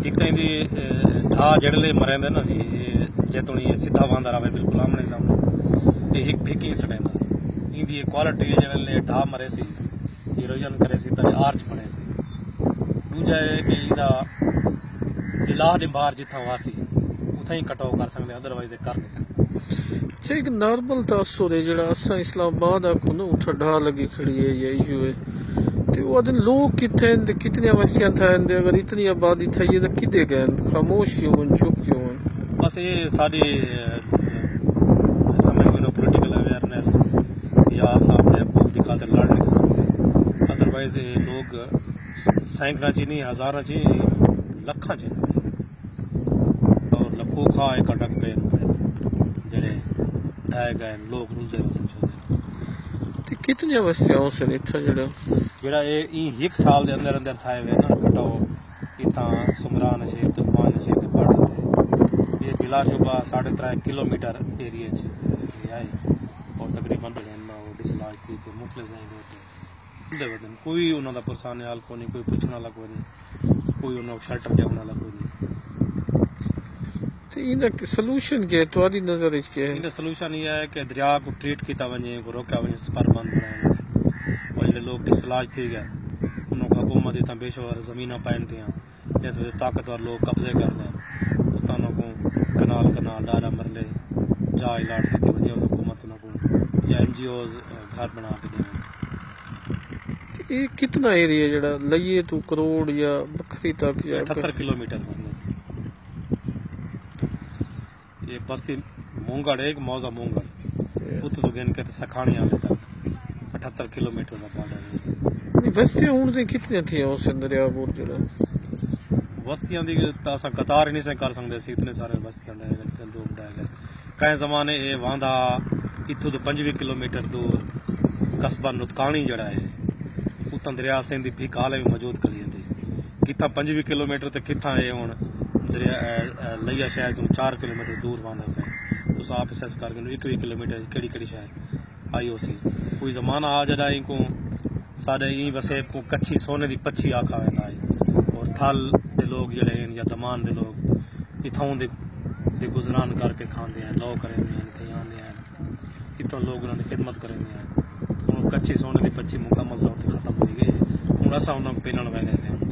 ایک تو ڈھا جڑے مرے نا جی جتنی سیدھا باندھ رہا بالکل آمنے سامنے یہ ایک ہی سٹیں یہ کوالٹی جڑے ڈھا مرے سی ایروجن کرے سی تھے آرچ بنے سی دوجا ہے کہ یہ علاح دے باہر جتھا ہوا سی اتھا ہی کٹو کر سکتے ادروائز کر نہیں سکتے اچھا ایک نارمل تاثر ہے جڑا اساں اسلام آباد آکھو نا اتھا ڈھا لگی کھڑی ہے یا ایو ہے تو وہ آدھے لوگ کتنے ہیں کتنی بستیاں تھائیں اگر اتنی آبادی تھائی ہے تو کدے گئے خاموش کیوں ہیں چپ کیوں ہیں بس یہ ساری سمجھ میں پولیٹیکل اویئرنیس یا سامنے حقوق کی خاطر لڑ نہیں سکتے ادروائز یہ لوگ سینکڑا چی نہیں ہزارہ چی لکھاں چی اور لکھوں کھا ایک اٹک پہ جڑے ڈھائے گئے لوگ روزے تو کتنی بستیاں ہو سن اتھا جڑا ایک سال دے اندر اندر تھائے ہوئے نا کٹاؤ اتھاں سمران نشیب تو مان نشیب تو بڑھ تھے یہ بلا شبہ 3.5 کلومیٹر ایریے ہے اور تقریباً ڈسلاج تھی کہ مختلف ہیں کوئی انہوں دا پرسان حال کو نہیں کوئی پوچھنا والا کوئی نہیں کوئی انہوں شیلٹر دینے والا کوئی نہیں تو یہ سلوشن کیا ہے تمہاری نظر کیا ہے؟ سلوشن یہ ہے کہ دریا کو ٹریٹ کیتا ونجے کو روکیا ونجے سپر بند بنائے اور جڑے لوگ ڈسلاج تھی گئے انہوں کو حکومت اتنا بے شمار زمیناں پائن تھیاں یا تو طاقتور لوگ قبضے کر دیں اتنا کو کنال ڈارا مرلے جا علاج دیتی ونجے حکومت انہوں کو یا این جی اوز گھر بنا کے دیں یہ کتنا ایریا جڑا لئیے تو کروڑ یا بکری تک 78 کلومیٹر یہ بستی مونگڑ ایک موزہ مونگڑ اتو تو گن کے سکھانی آنے تک 78 کلومیٹر کا بارڈر ہے بستیاں ہوں دیں کتنی تھیں اس دریا پور جڑا بستیاں دی تاسا قطار ہی نہیں سے کر سکتے سی اتنے سارے بستیاں ڈائے گئے لوگ ڈائے گئے کئی زمانے یہ واندہ اتو تو 25 کلومیٹر دور قصبہ نتکانی جڑا ہے اتنا دریا سندھی بھی کالے میں موجود کری تھی کتنا 25 کلومیٹر تے کتنا یہ ہوں دریا لیا شہر کو 4 کلومیٹر دور باندھا پہ تو آپ اسیس کر کے 1 کلومیٹر کیڑی کیڑی شہر آئی ہو سی کوئی زمانہ آ جڑا ان کو سارے این وسے کو کچھی سونے دی پچھی آکھا ویندا ہے اور تھل دے لوگ جڑے ہیں یا دمان دے لوگ اتھاؤں دے گزران کر کے کھاندے ہیں لو کریں ہیں تے آندے ہیں اتوں لوگ انہوں نے خدمت کریں ہیں کچھی سونے دی پچھی مکمل طور تے ختم ہوئی گئی ہوں اساں انہوں کو پینن ویندے سے